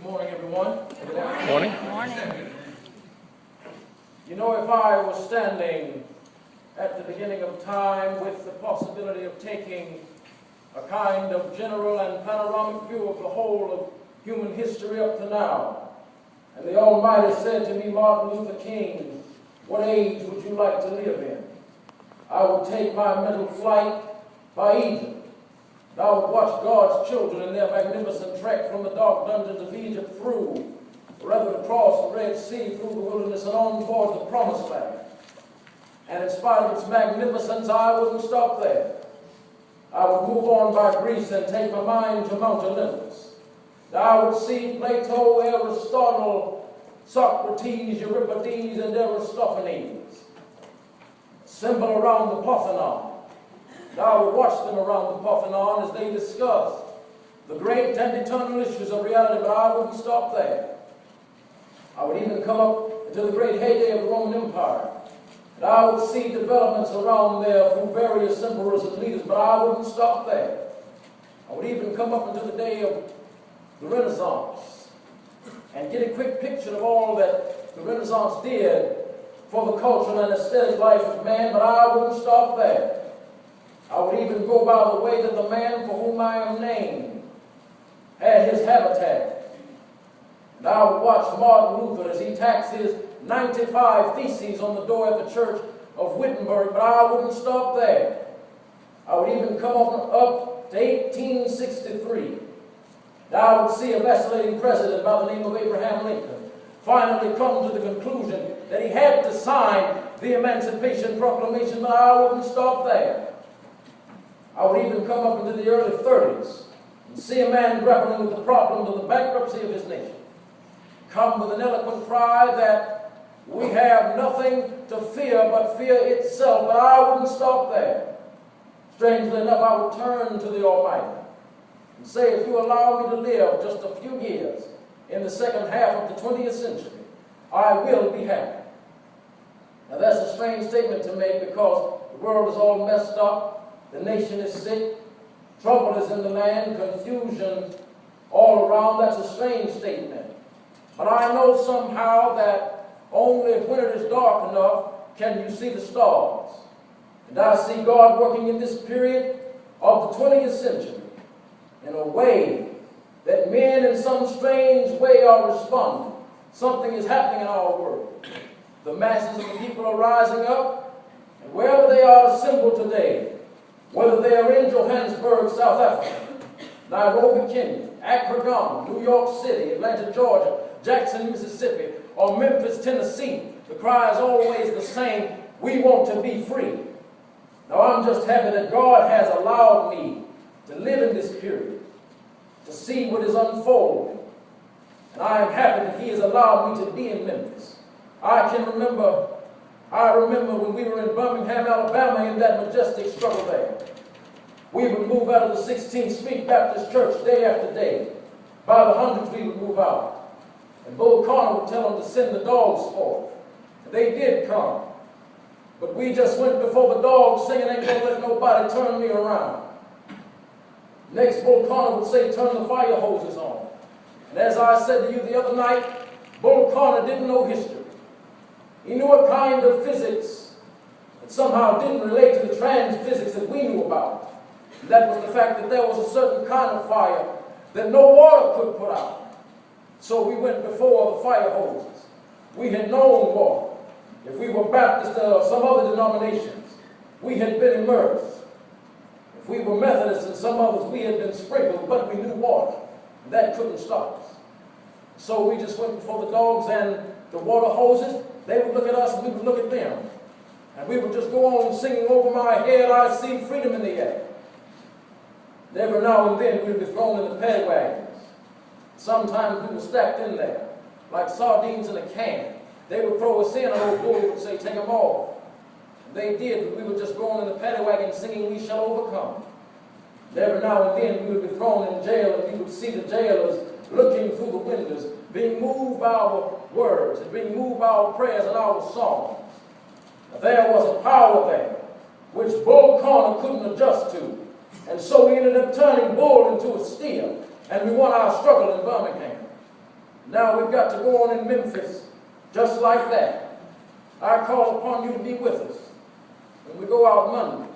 Morning, everyone. Morning. Morning. You know, if I was standing at the beginning of time with the possibility of taking a kind of general and panoramic view of the whole of human history up to now, and the Almighty said to me, Martin Luther King, what age would you like to live in? I would take my mental flight by Egypt. And I would watch God's children in their magnificent trek from the dark dungeons of Egypt through, or rather across the Red Sea, through the wilderness and on toward the Promised Land. And in spite of its magnificence, I wouldn't stop there. I would move on by Greece and take my mind to Mount Olympus. And I would see Plato, Aristotle, Socrates, Euripides, and Aristophanes assemble around the Parthenon. And I would watch them around the Parthenon as they discussed the great and eternal issues of reality, but I wouldn't stop there. I would even come up into the great heyday of the Roman Empire. And I would see developments around there through various emperors and leaders, but I wouldn't stop there. I would even come up into the day of the Renaissance and get a quick picture of all that the Renaissance did for the cultural and aesthetic life of man, but I wouldn't stop there. I would even go by the way that the man for whom I am named had his habitat. And I would watch Martin Luther as he tacks his 95 theses on the door at the church of Wittenberg, but I wouldn't stop there. I would even come up to 1863. And I would see a vacillating president by the name of Abraham Lincoln finally come to the conclusion that he had to sign the Emancipation Proclamation, but I wouldn't stop there. I would even come up into the early 30s and see a man grappling with the problems of the bankruptcy of his nation, come with an eloquent cry that we have nothing to fear but fear itself, but I wouldn't stop there. Strangely enough, I would turn to the Almighty and say, if you allow me to live just a few years in the second half of the 20th century, I will be happy. Now that's a strange statement to make because the world is all messed up. The nation is sick, trouble is in the land, confusion all around. That's a strange statement. But I know somehow that only when it is dark enough can you see the stars. And I see God working in this period of the 20th century in a way that men in some strange way are responding. Something is happening in our world. The masses of the people are rising up, and wherever they are assembled today, whether they are in Johannesburg, South Africa, Nairobi, Kenya, Accra, Ghana, New York City, Atlanta, Georgia, Jackson, Mississippi, or Memphis, Tennessee, the cry is always the same: we want to be free. Now I'm just happy that God has allowed me to live in this period, to see what is unfolding. And I am happy that He has allowed me to be in Memphis. I remember when we were in Birmingham, Alabama, in that majestic struggle there. We would move out of the 16th Street Baptist Church day after day. By the hundreds we would move out. And Bull Connor would tell them to send the dogs forth. And they did come. But we just went before the dogs singing, ain't gonna let nobody turn me around. Next, Bull Connor would say, turn the fire hoses on. And as I said to you the other night, Bull Connor didn't know history. He knew a kind of physics that somehow didn't relate to the trans physics that we knew about. And that was the fact that there was a certain kind of fire that no water could put out. So we went before the fire hoses. We had known water. If we were Baptist or some other denominations, we had been immersed. If we were Methodists and some others, we had been sprinkled, but we knew water. And that couldn't stop us. So we just went before the dogs and the water hoses. They would look at us and we would look at them. And we would just go on singing, over my head I see freedom in the air. And every now and then we would be thrown in the paddy wagons. Sometimes we were stacked in there, like sardines in a can. They would throw us in, and old bully would say, take them off. And they did, but we would just go on in the paddy wagon singing, we shall overcome. And every now and then we would be thrown in jail, and we would see the jailers looking through the windows, being moved by our words, and being moved by our prayers and our songs. Now, there was a power there which Bull Connor couldn't adjust to. And so we ended up turning Bull into a steer, and we won our struggle in Birmingham. Now we've got to go on in Memphis just like that. I call upon you to be with us. When we go out Monday,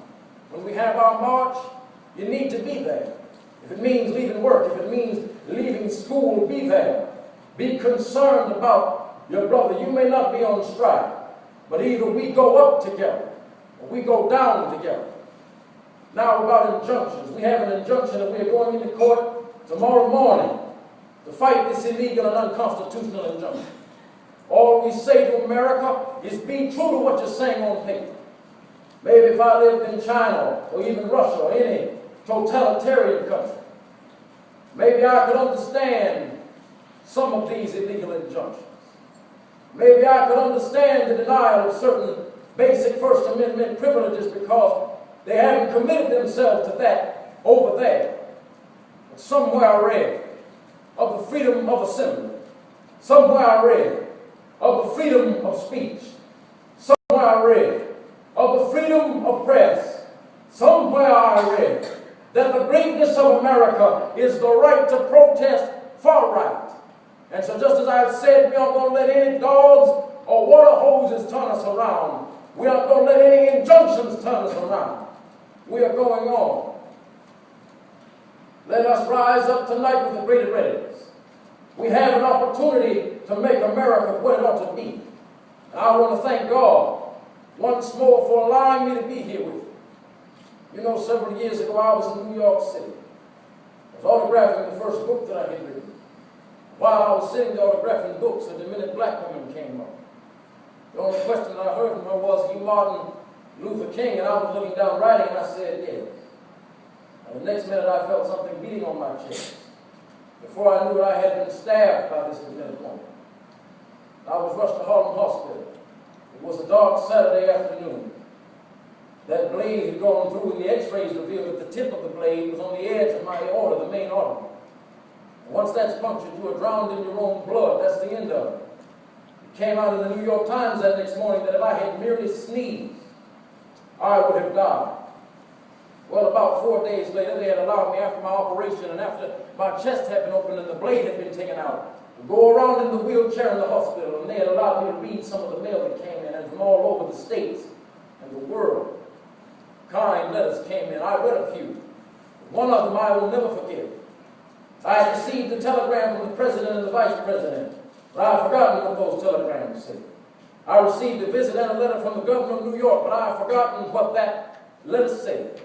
when we have our march, you need to be there. If it means leaving work, if it means leaving school, be there. Be concerned about your brother. You may not be on strike, but either we go up together or we go down together. Now about injunctions. We have an injunction that we are going into court tomorrow morning to fight this illegal and unconstitutional injunction. All we say to America is be true to what you're saying on paper. Maybe if I lived in China or even Russia or any totalitarian country, maybe I could understand some of these illegal injunctions. Maybe I could understand the denial of certain basic First Amendment privileges because they haven't committed themselves to that over there. But somewhere I read of the freedom of assembly. Somewhere I read of the freedom of speech. Somewhere I read of the freedom of press. Somewhere I read that the greatness of America is the right to protest far right. And so just as I've said, we aren't going to let any dogs or water hoses turn us around. We aren't going to let any injunctions turn us around. We are going on. Let us rise up tonight with a greater readiness. We have an opportunity to make America what it ought to be. And I want to thank God once more for allowing me to be here with you. You know, several years ago I was in New York City. I was autographing the first book that I had written. While I was sitting there autographing books, a diminutive black woman came up. The only question that I heard from her was, "Are you Martin Luther King?" And I was looking down writing and I said, "Yes." And the next minute I felt something beating on my chest. Before I knew it, I had been stabbed by this diminutive woman. I was rushed to Harlem Hospital. It was a dark Saturday afternoon. That blade had gone through and the x-rays revealed that the tip of the blade was on the edge of my aorta, the main artery. And once that's punctured, you are drowned in your own blood. That's the end of it. It came out in the New York Times that next morning that if I had merely sneezed, I would have died. Well, about 4 days later, they had allowed me, after my operation and after my chest had been opened and the blade had been taken out, to go around in the wheelchair in the hospital, and they had allowed me to read some of the mail that came in, and from all over the states and the world. Kind letters came in. I read a few. One of them I will never forget. I had received a telegram from the president and the vice president, but I have forgotten what those telegrams said. I received a visit and a letter from the governor of New York, but I have forgotten what that letter said.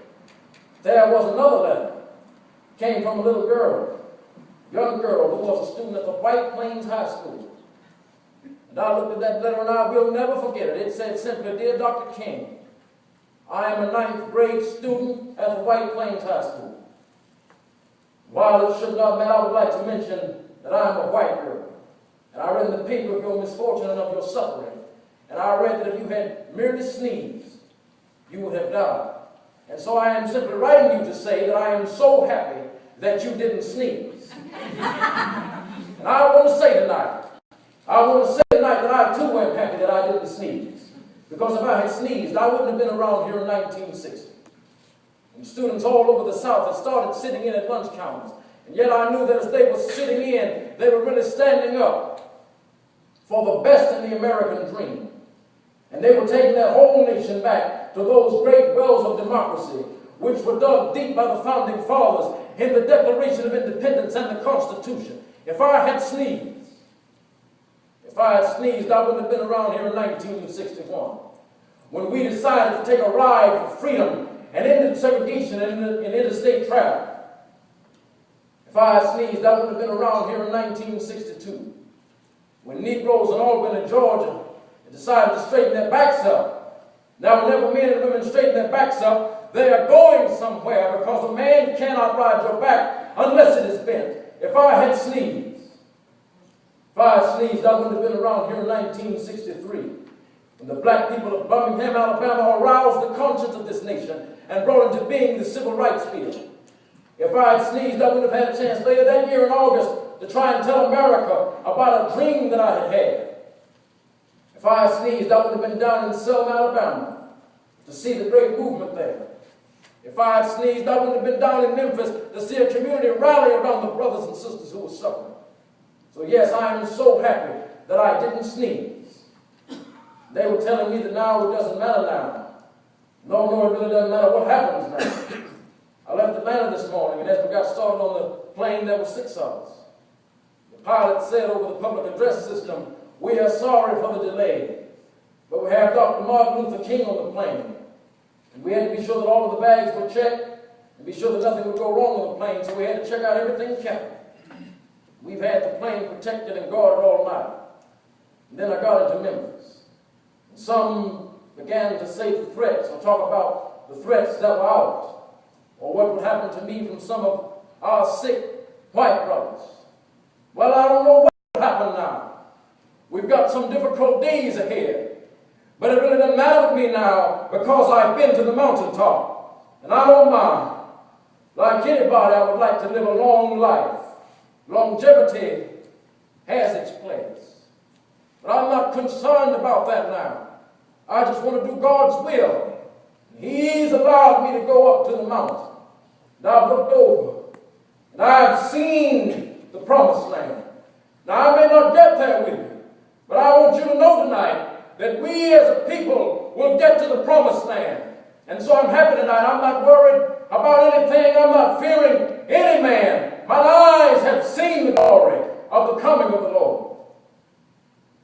There was another letter. It came from a little girl, young girl who was a student at the White Plains High School. And I looked at that letter and I will never forget it. It said simply, "Dear Dr. King, I am a 9th grade student at the White Plains High School. While it should not matter, I would like to mention that I am a white girl. And I read in the paper of your misfortune and of your suffering. And I read that if you had merely sneezed, you would have died. And so I am simply writing you to say that I am so happy that you didn't sneeze." And I want to say tonight that I too am happy that I didn't sneeze. Because if I had sneezed, I wouldn't have been around here in 1960. And students all over the South had started sitting in at lunch counters. And yet I knew that as they were sitting in, they were really standing up for the best in the American dream. And they were taking that whole nation back to those great wells of democracy, which were dug deep by the founding fathers in the Declaration of Independence and the Constitution. If I had sneezed, I wouldn't have been around here in 1961. When we decided to take a ride for freedom and ended segregation in interstate travel. If I had sneezed, I wouldn't have been around here in 1962. When Negroes in Albany, Georgia, decided to straighten their backs up. Now, whenever men and women straighten their backs up, they are going somewhere, because a man cannot ride your back unless it is bent. If I had sneezed, I wouldn't have been around here in 1963. When the black people of Birmingham, Alabama aroused the conscience of this nation and brought into being the Civil Rights Bill. If I had sneezed, I wouldn't have had a chance later that year in August to try and tell America about a dream that I had had. If I had sneezed, I would have been down in Selma, Alabama to see the great movement there. If I had sneezed, I would have been down in Memphis to see a community rally around the brothers and sisters who were suffering. So So yes, I am so happy that I didn't sneeze. They were telling me that now it doesn't matter now. No, it really doesn't matter what happens now. I left Atlanta this morning, and as we got started on the plane, there were 6 of us. The pilot said over the public address system, "We are sorry for the delay, but we have Dr. Martin Luther King on the plane. And we had to be sure that all of the bags were checked and be sure that nothing would go wrong with the plane, so we had to check out everything carefully. We've had the plane protected and guarded all night." And then I got into Memphis. And some began to say the threats, or talk about the threats that were out, or what would happen to me from some of our sick white brothers. Well, I don't know what will happen now. We've got some difficult days ahead. But it really doesn't matter with me now, because I've been to the mountaintop. And I don't mind. Like anybody, I would like to live a long life. Longevity has its place. But I'm not concerned about that now. I just want to do God's will. He's allowed me to go up to the mountain. And I've looked over. And I've seen the promised land. Now, I may not get there with you, but I want you to know tonight that we as a people will get to the promised land. And so I'm happy tonight. I'm not worried about anything. I'm not fearing any man. My eyes have seen the glory of the coming of the Lord.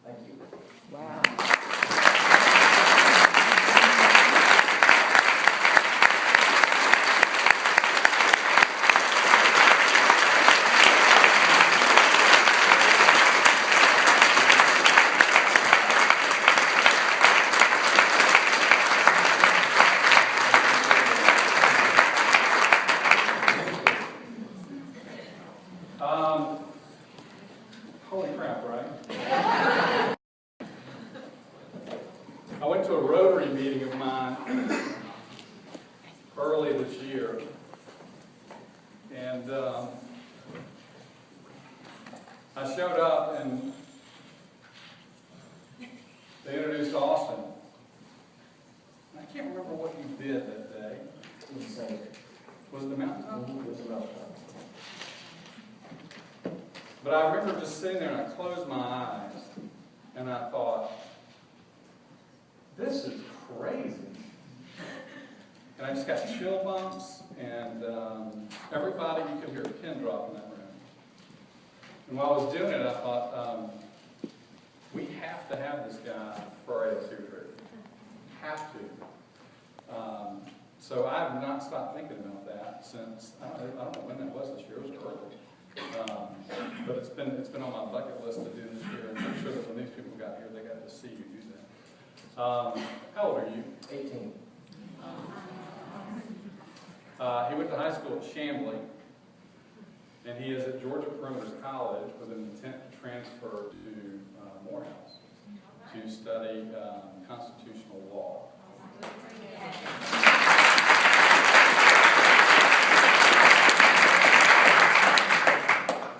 Thank you. Wow. Holy crap, right? I went to a Rotary meeting of mine early this year, and I showed up and they introduced Austin. I can't remember what you did that day. Was it the mountaintop? It was the mountaintop. But I remember just sitting there and I closed my eyes and I thought, this is crazy. And I just got chill bumps, and everybody, you could hear a pin drop in that room. And while I was doing it, I thought, we have to have this guy for our ASU trip. Have to. So I have not stopped thinking about that since, I don't know when that was this year, it was early. But it's been on my bucket list to do this year, and I'm sure that when these people got here, they got to see you do that. How old are you? 18. He went to high school at Chamblee, and he is at Georgia Perimeter College with an intent to transfer to Morehouse to study constitutional law.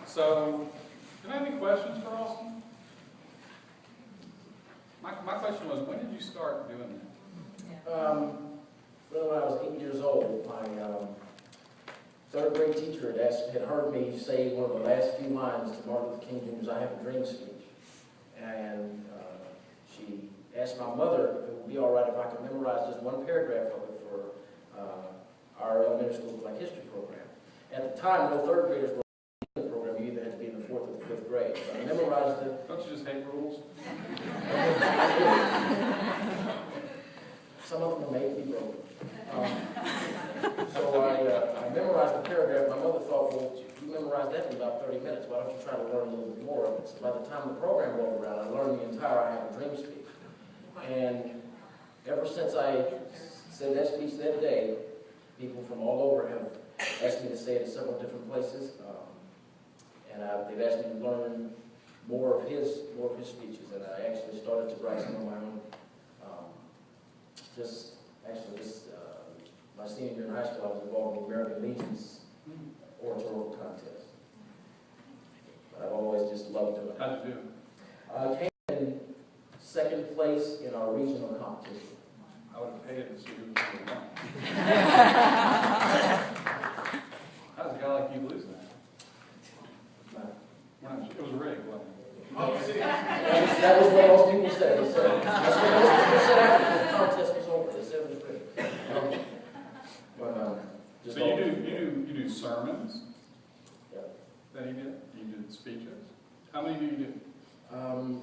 So, do I have any questions for Austin? My question was, when did you start doing that? Well, when I was 8 years old, my third grade teacher had heard me say one of the last few lines to Martin Luther King Jr.'s "I Have a Dream" speech. And she asked my mother if it would be all right if I could memorize just one paragraph of it for our elementary school Black History program. At the time, no third graders were in the program. You either had to be in the 4th or the 5th grade. So I memorized it. Don't you just hate rules? Some of them may be broken. So I memorized the paragraph. My mother thought, well, you memorized that in about 30 minutes. Why don't you try to learn a little bit more of it? So by the time the program rolled around, I learned the entire "I Have a Dream" speech. And ever since I said that speech that day, people from all over have asked me to say it in several different places. And they've asked me to learn more of his speeches. And I actually started to write some of my own. My senior year in high school, I was involved in the American Legion's oratorial contest. But I've always just loved doing it. How'd you do? I came in second place in our regional competition. I would have paid to see who was going to win. How does a guy like you lose that? It was rigged, wasn't That was what most people said. They said that's what most people said after the contest was over. They said it was great. Just So you do sermons? Yeah. That you did? You did speeches? How many do you do? I would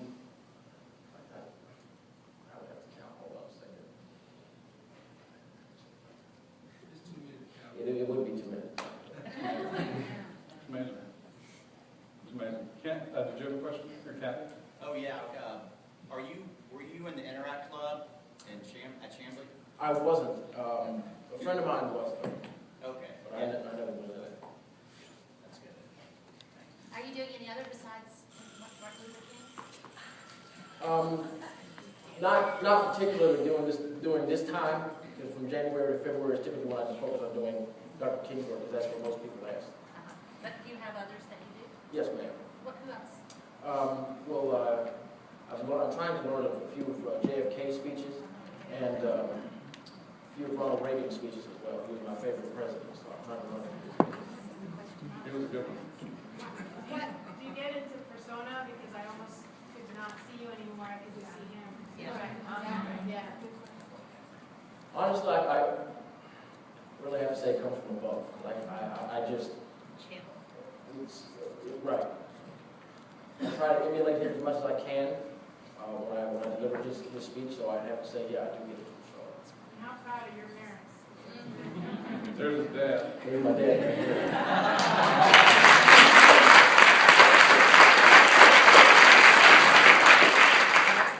have to count. Hold on a second. It would be 2 minutes. Amazing. It's amazing. Kent, did you have a question? Or Kathy? Oh yeah. Were you in the Interact Club at Chambly? I wasn't. A friend of mine was, Okay. but I never was in it. That's good. Are you doing any other besides Martin Luther King? Not particularly during this time, because from January to February is typically when I just focus on doing Dr. King's work, because that's what most people ask. But do you have others that you do? Yes, ma'am. Who else? I'm trying to learn a few of JFK speeches and a few of Ronald Reagan speeches as well. He was my favorite president, so I'm trying to learn a few speeches. It was a good one. Do you get into persona? Because I almost could not see you anymore. I could just see him. Yeah. Yeah. Honestly, I really have to say it comes from above. Like I just, right. I try to emulate him as much as I can when I deliver his speech, so I have to say, yeah, I do get it. So. How proud of your parents? There's his dad. There's my dad right here.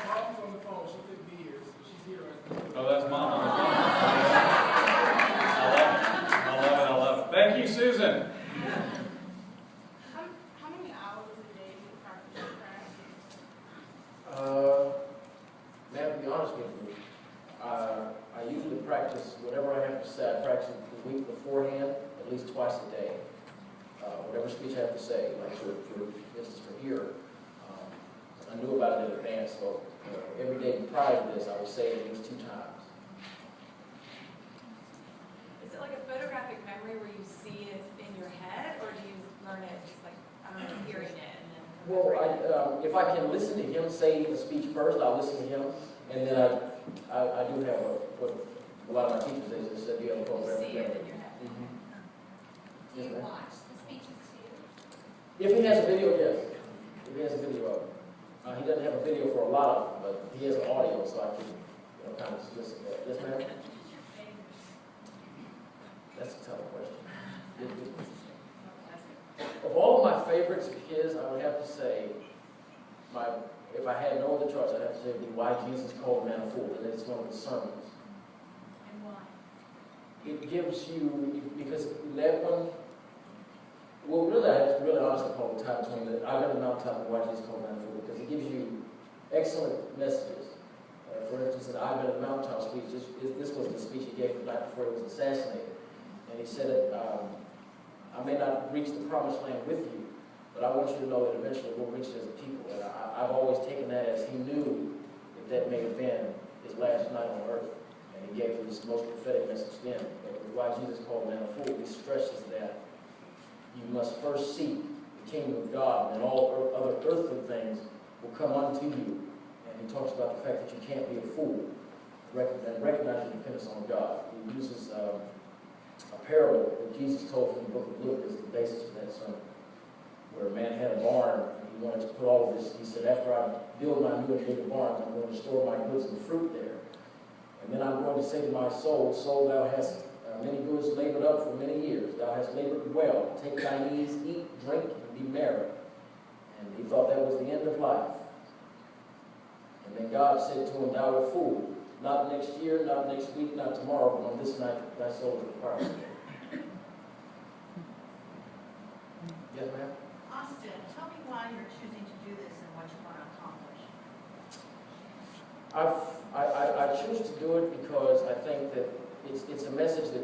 Mom's on the phone. She couldn't be here, so she's here right now. Oh, that's Mom on the phone. I love it. Thank you, Susan. How many hours a day do you practice? Man, to be honest with you, I usually practice whatever I have to say. I practice it the week beforehand, at least twice a day. Whatever speech I have to say, like for instance for here, I knew about it in advance, so every day prior to this, I would say it at least 2 times. Is it like a photographic memory where you see it in your head, or do you learn it just like, I don't know, hearing it and then? Well, if I can listen to him say the speech first, I'll listen to him, and then I do have what a lot of my teachers they said you have a You program. see it in your head. Do you watch the speeches too? If he has a video, yes. If he has a video of it. He doesn't have a video for a lot of them, but he has an audio, so I can, kind of just listen to that. Yes, ma'am? That's a tough question. Of all of my favorites of his, I would have to say, if I had no other choice, I'd have to say it would be Why Jesus Called Man a Fool, and it's one of his sermons. And why? It gives you, because that one, well, really, I have to really honestly call the time between that. I've got a mountaintop and Why Jesus Called Man a Fool, because it gives you excellent messages. For instance, in I've got a mountaintop speech, this was the speech he gave the night before he was assassinated. And he said, I may not reach the promised land with you, but I want you to know that eventually we'll reach it as a people. And I've always taken that as he knew that may have been his last night on earth. And he gave his most prophetic message then. But with Why Jesus Called Man a Fool, he stresses that you must first seek the kingdom of God, and all other earthly things will come unto you. And he talks about the fact that you can't be a fool and recognize your dependence on God. He uses a parable that Jesus told from the book of Luke as the basis for that sermon, where a man had a barn and he wanted to put all of this. He said, after I build my new and bigger barns, I'm going to store my goods and fruit there. And then I'm going to say to my soul, soul, thou hast many goods labored up for many years. Thou hast labored well. Take thine ease, eat, drink, and be merry. And he thought that was the end of life. And then God said to him, thou art fool. Not next year, not next week, not tomorrow, but on this night thy soul is required. Yes, ma'am? Austin, tell me why you're choosing to do this and what you want to accomplish. I choose to do it because I think that it's a message that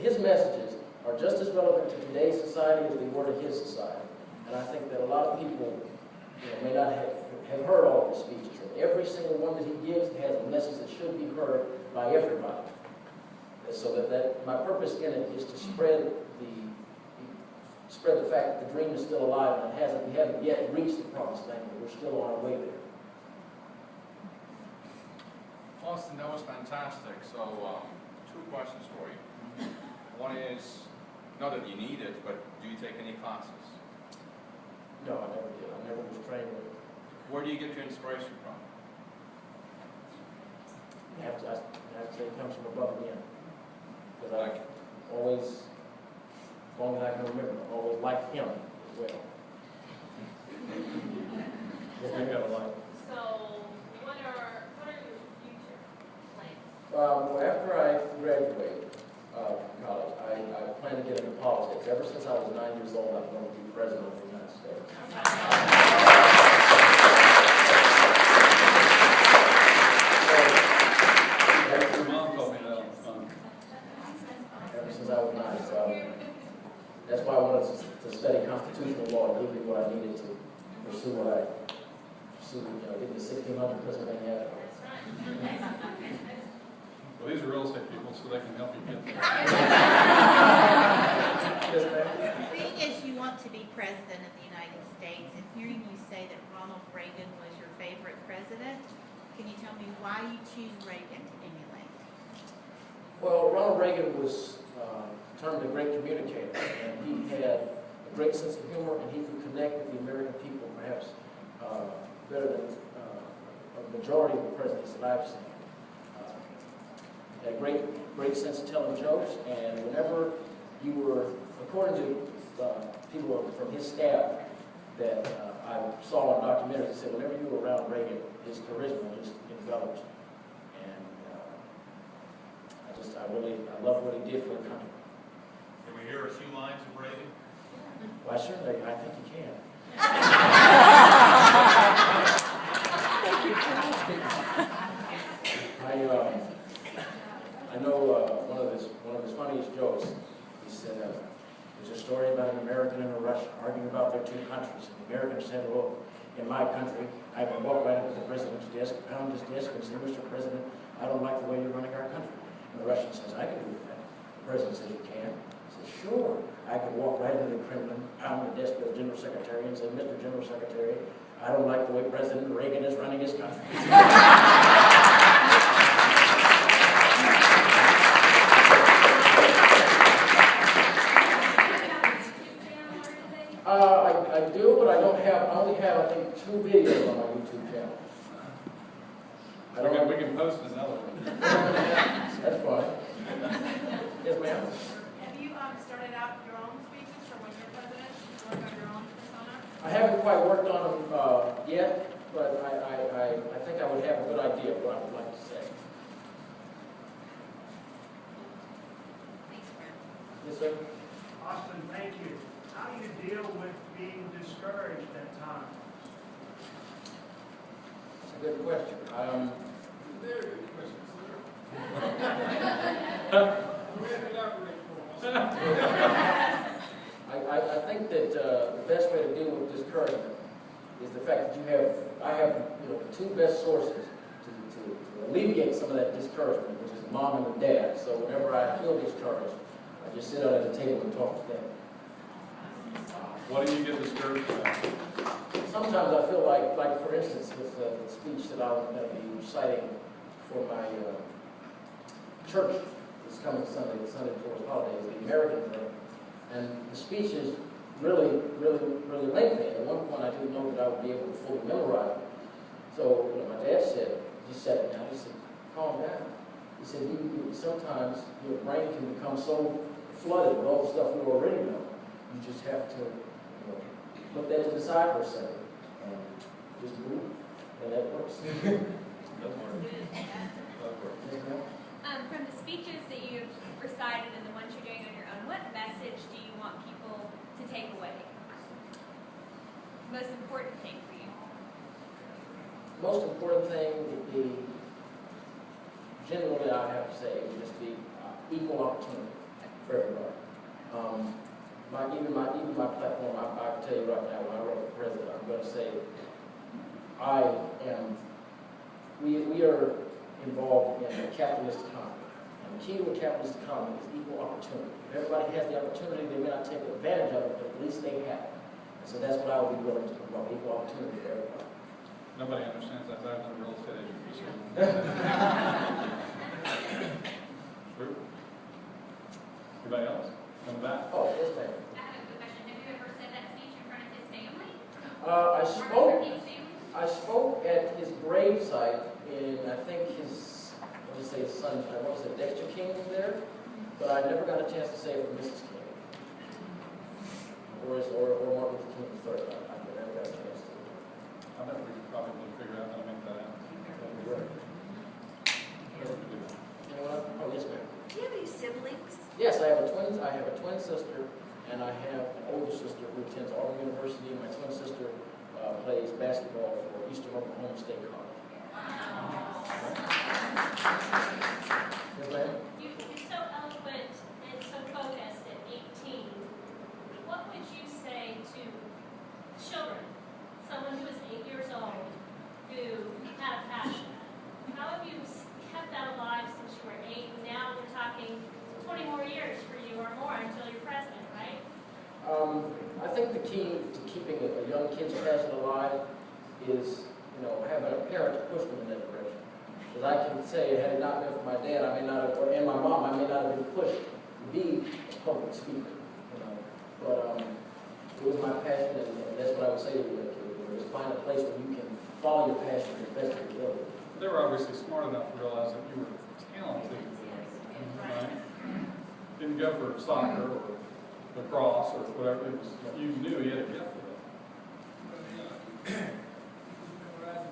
his messages are just as relevant to today's society as they were to his society. And I think that a lot of people may not have heard all of his speeches. And every single one that he gives has a message that should be heard by everybody. And so that my purpose in it is to spread spread the fact that the dream is still alive and we haven't yet reached the promised land, but we're still on our way there. Austin, that was fantastic. So, two questions for you. One is, not that you need it, but do you take any classes? No, I never did. I never was trained with it. Where do you get your inspiration from? I have to say it comes from above again. Because I Like, always, as long as I can remember, I always liked him as well. You got a lot. So, what are your future plans? Well, after I graduate from college, I plan to get into politics. Ever since I was 9 years old, I've wanted to be president of the United States. Your mom told me that on the phone. Ever since I was 9, so that's why I wanted to study constitutional law. It gave me what I needed to pursue get the 1600 Pennsylvania Avenue. Well, these are real estate people, so they can help you get there. Yes, ma'am. Being as you want to be president of the United States, and hearing you say that Ronald Reagan was your favorite president, can you tell me why you choose Reagan to emulate? Well, Ronald Reagan was termed a great communicator, and he had a great sense of humor, and he could connect with the American people perhaps better than a majority of the presidents that I've seen. Had a great sense of telling jokes, and whenever you were, according to people from his staff that I saw in documentaries, they said whenever you were around Reagan, his charisma just enveloped you. And I love what he did for the country. Can we hear a few lines of Reagan? Well, I think you can. I know one of his funniest jokes. He said, there's a story about an American and a Russian arguing about their two countries. And the American said, well, in my country, I can walk right up to the president's desk, pound his desk, and say, Mr. President, I don't like the way you're running our country. And the Russian says, I can do that. The president says, you can? He says, sure. I can walk right into the Kremlin, pound the desk of the General Secretary, and say, Mr. General Secretary, I don't like the way President Reagan is running his country. I do, but I only have, I think, 2 videos on my YouTube channel. We can post another one. That's fine. Yes, ma'am. Have you started out your own speeches for when you're president? Work on your own persona? I haven't quite worked on them yet, but I think I would have a good idea of what I would like to say. Thanks, Brad. Yes, sir? Austin, thank you. How do you deal with being discouraged at times? That's a good question. Very good question, I think that the best way to deal with discouragement is the fact that I have the 2 best sources to alleviate some of that discouragement, which is mom and dad. So whenever I feel discouraged, I just sit out at the table and talk to them. What do you get discouraged about? Sometimes I feel like for instance, with the speech that I'm going to be reciting for my church this coming Sunday, the Sunday before the holidays, the American thing, and the speech is really lengthy. And at one point, I didn't know that I would be able to fully memorize it. So my dad said, he sat me down, he said, calm down. He said, sometimes your brain can become so flooded with all the stuff you already know. You just have to put that to the side for a second and just move, and that works. Does work. From the speeches that you've recited and the ones you're doing on your own, what message do you want people to take away? Most important thing for you? Most important thing would be, generally I have to say, would just be equal opportunity for everybody. Even my platform, I can tell you right now, when I run for president, I'm going to say we are involved in a capitalist economy. And The key to a capitalist economy is equal opportunity. If everybody has the opportunity, they may not take advantage of it, but at least they have it. And so that's what I would be willing to promote, equal opportunity for everybody. Nobody understands that better than a real estate education. True. Anybody else? Come back. Oh, yes, ma'am. I have a quick question. Have you ever said that speech in front of his family? I spoke at his gravesite in, I think his, what did I say, his son, I want to say Dexter King was there, but I never got a chance to say it for Mrs. King. Or Martin Luther King III. I never got a chance to. I bet we could probably figure out how to make that happen. That'd be great. Whatever we do. Anyone else? Oh, yes, ma'am. Do you have any siblings? Yes, I have a twin sister, and I have an older sister who attends Auburn University. My twin sister plays basketball for Eastern Oklahoma State College. Yes, ma'am? You're so eloquent and so focused at 18. What would you say to children, someone who is 8 years old, who had a passion? How have you kept that alive since you were 8? And now we're talking 20 more years for you or more until you're president, right? I think the key to keeping a young kid's passion alive is, having a parent to push them in that direction. Because I can say, had it not been for my dad, I may not have, and my mom, I may not have been pushed to be a public speaker. But it was my passion, and that's what I would say to the young kid. Just find a place where you can follow your passion as best you can. They were obviously smart enough to realize that you were talented, right? Didn't go for soccer or lacrosse or whatever. It was, you knew he had a gift for it. Right.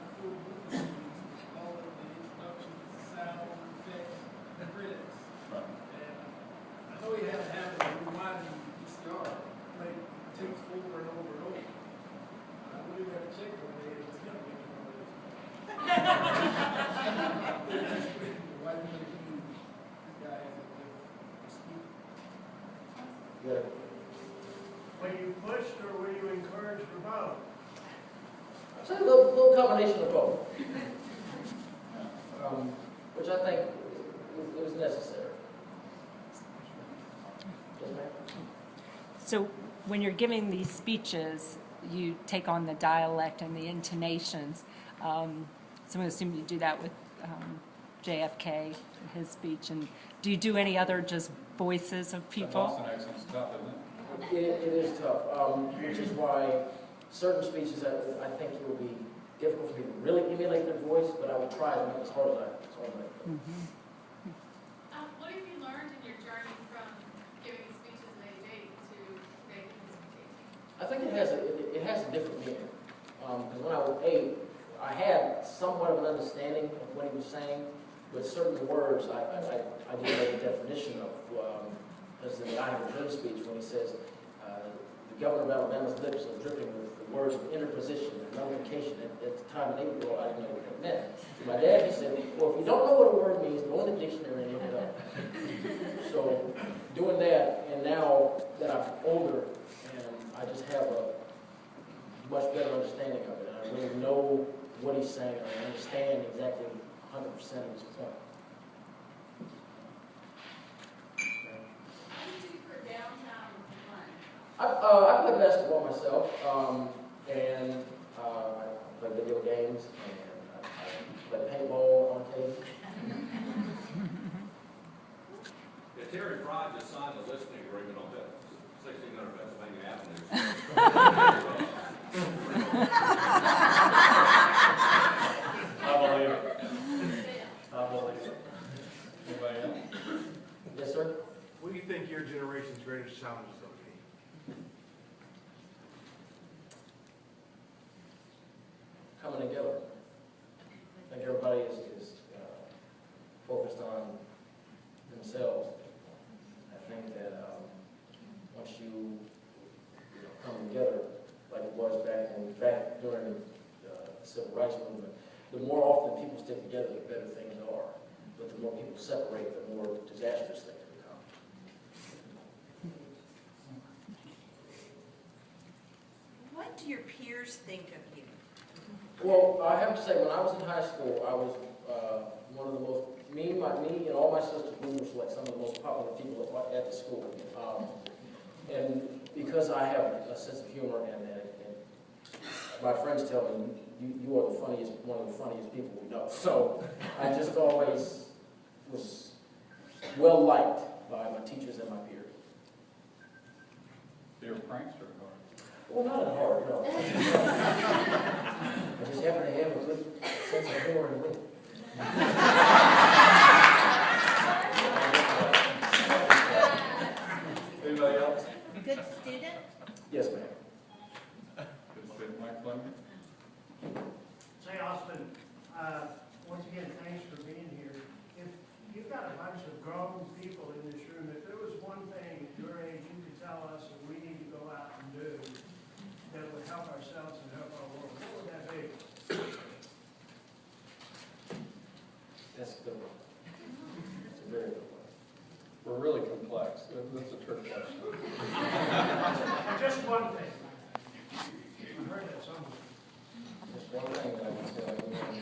I know you have to have a reminding PCR, like takes over and over and over. I believe that check one day it was gonna be one of those. Why do you think this guy has a gift for speaking? Yeah. Were you pushed or were you encouraged for both? I'd say a little combination of both. Which I think it was necessary. Yes, ma'am? So when you're giving these speeches, you take on the dialect and the intonations. So I'm going to assume you do that with JFK, his speech. And do you do any other just voices of That people? Boston accent's tough, isn't it? It is tough, which is why certain speeches I think it would be difficult for me to really emulate their voice, but I would try as hard as I could. What have you learned in your journey from giving speeches at age 8 to making presentations? I think it has a different meaning. Because when I was 8, I had somewhat of an understanding of what he was saying, but certain words I didn't know the definition of. As in the I Have a Dream speech, when he says, the governor of Alabama's lips are dripping with the words of interposition and nullification. At the time, an 8-year-old, I didn't know what that meant. So my dad, he said, well, if you don't know what a word means, go in the dictionary and look it up. So doing that, and now that I'm older, and I just have a much better understanding of it, and I really know what he's saying, and I understand exactly 100% of his point. I play basketball myself, and I play video games, and I play paintball on occasion. Yeah, Terry Fry just signed a listening agreement on that 1600 Pennsylvania Avenue. I believe it. I believe it. Anybody else? Yes, sir? What do you think your generation's greatest challenges will be? Coming together. I think everybody is focused on themselves. I think that once you come together, like it was back during the Civil Rights Movement, the more often people stick together, the better things are. But the more people separate, the more disastrous things become. What do your peers think of you? Well, I have to say, when I was in high school, I was one of the most, me and all my sisters, we were like some of the most popular people at the school. And because I have a sense of humor and my friends tell me, you are the funniest, one of the funniest people we know. So I just always was well liked by my teachers and my peers. You're a prankster, Howard. Well, not at heart, no. I just happen to have a good sense of humor and wit. Anybody else? Good student? Yes, ma'am. Good student, Mike Fleming? Say, Austin, once again, thanks for being here. If you've got a bunch of grown people in this room, if there was one thing at your age you could tell us that we need to go out and do that would help ourselves and help our world, what would that be? That's a good one. It's a very good one. We're really complex. That's a trick question. Just one thing. I heard that somewhere. Just one thing that I can tell you.